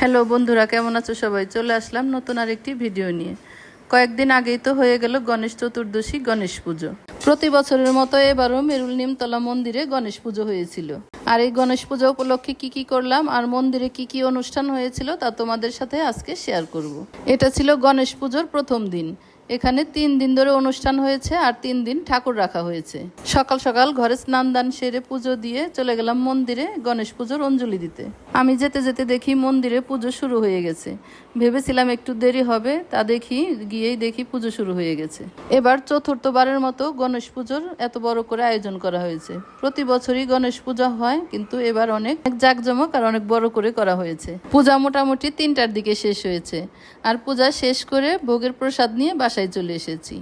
Hello বন্ধুরা, কেমন আছো সবাই? চলে আসলাম নতুন আরেকটি ভিডিও নিয়ে। কয়েকদিন আগেই তো হয়ে গেল গণেশ চতুর্দশী, গণেশ পুজো। প্রতি বছরের মতো এবারও মেরুল নিমতলা মন্দিরে গণেশ পুজো হয়েছিল। আর এই গণেশ পুজো উপলক্ষে কি কি করলাম আর মন্দিরে কি কি অনুষ্ঠান হয়েছিল তা তোমাদের সাথে আজকে শেয়ার করব। এটা ছিল গণেশ পুজোর প্রথম দিন। এখানে 3 দিন ধরে অনুষ্ঠান হয়েছে আর 3 দিন ঠাকুর রাখা হয়েছে। সকাল সকাল ঘরে স্নান দান সেরে পুজো দিয়ে চলে গেলাম মন্দিরে গণেশ পুজোর অঞ্জলি দিতে। আমি যেতে যেতে দেখি মন্দিরে পুজো শুরু হয়ে গেছে। ভেবেছিলাম একটু দেরি হবে, তা গিয়েই দেখি পুজো শুরু হয়ে গেছে। এবার চতুর্থবারের মতো গণেশ পুজোর এত বড় করে আয়োজন করা হয়েছে। প্রতি বছরই গণেশ পূজা হয়, কিন্তু এবার অনেক জাঁকজমক আর অনেক বড় করে করা হয়েছে। পূজা মোটামুটি 3টার দিকে শেষ হয়েছে। আর পূজা শেষ করে ভোগের প্রসাদ নিয়ে বাসায় চলে এসেছি।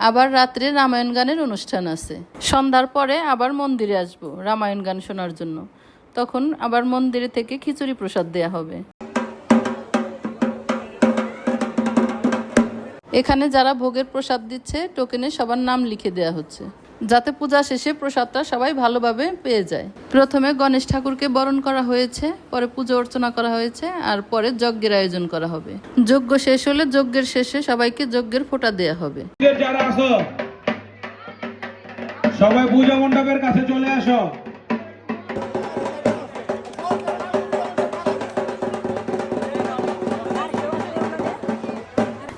আবার রাত্রে রামায়ণ গানের অনুষ্ঠান আছে। সন্ধ্যার পরে আবার মন্দিরে আসবো রামায়ণ গান শোনার জন্য। তখন আবার মন্দিরে থেকে খিচুড়ি প্রসাদ দেয়া হবে। এখানে যারা ভোগের প্রসাদ দিচ্ছে টোকেনে সবার নাম লিখে দেয়া হচ্ছে, যাতে পূজা শেষে প্রসাদটা সবাই ভালোভাবে পেয়ে যায়। প্রথমে গণেশ ঠাকুরকে বরণ করা হয়েছে, পরে পুজো অর্চনা করা হয়েছে, আর পরে যজ্ঞের আয়োজন করা হবে। যজ্ঞ শেষ হলে যজ্ঞের শেষে সবাইকে যজ্ঞের ফোঁটা দেয়া হবে। যারা আসো সবাই পূজা মণ্ডপের কাছে চলে আসো।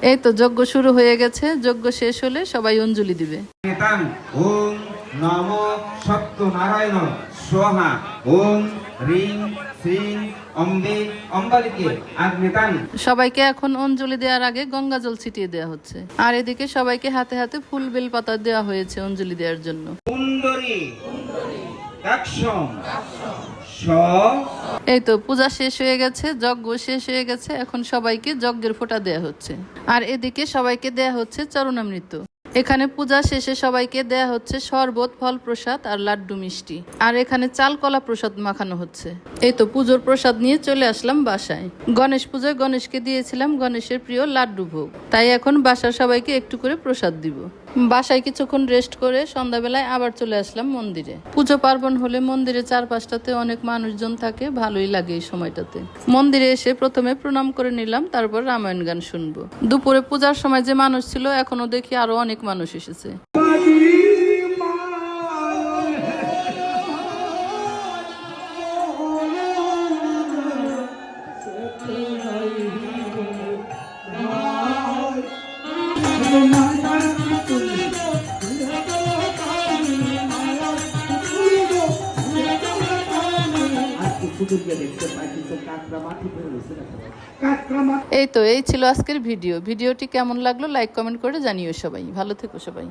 এই তো যজ্ঞ শুরু হয়ে গেছে। যজ্ঞ শেষ হলে সবাই অঞ্জলি দিবে। ওম নমো সত্যনারায়ণ স্বাহা ওম হ্রিং শ্রীং অম্বে অম্বালিকে আগ্নেতাং। সবাইকে এখন অঞ্জলি দেওয়ার আগে গঙ্গা জল ছিটিয়ে দেওয়া হচ্ছে। আর এদিকে সবাইকে হাতে হাতে ফুল বেল পাতা দেওয়া হয়েছে অঞ্জলি দেওয়ার জন্য। সুন্দরী দাক্ষম এই তো পূজা শেষ হয়ে গেছে, যজ্ঞ শেষ হয়ে গেছে। এখন সবাইকে যজ্ঞের ফোঁটা দেয়া হচ্ছে। আর এদিকে সবাইকে দেয়া হচ্ছে চরণামৃত। এখানে পূজা শেষে সবাইকে দেয়া হচ্ছে শরবত, ফল প্রসাদ আর লাড্ডু মিষ্টি। আর এখানে চাল কলা প্রসাদ মাখানো হচ্ছে। এই তো পুজোর প্রসাদ নিয়ে চলে আসলাম বাসায়। গণেশ পুজোয় গণেশকে দিয়েছিলাম গণেশের প্রিয় লাড্ডু ভোগ, তাই এখন বাসার সবাইকে একটু করে প্রসাদ দিব। বাসায় কিছুক্ষণ রেস্ট করে সন্ধ্যাবেলায় আবার চলে আসলাম মন্দিরে। পুজো পার্বণ হলে মন্দিরের চারপাশটাতে অনেক মানুষজন থাকে, ভালোই লাগে এই সময়টাতে। মন্দিরে এসে প্রথমে প্রণাম করে নিলাম, তারপর রামায়ণ গান শুনবো। দুপুরে পূজার সময় যে মানুষ ছিল, এখনো দেখি আরো অনেক মানুষ এসেছে। এই তো এই ছিল আজকের ভিডিওটি কেমন লাগলো লাইক কমেন্ট করে জানিও সবাই। ভালো থেকো সবাই।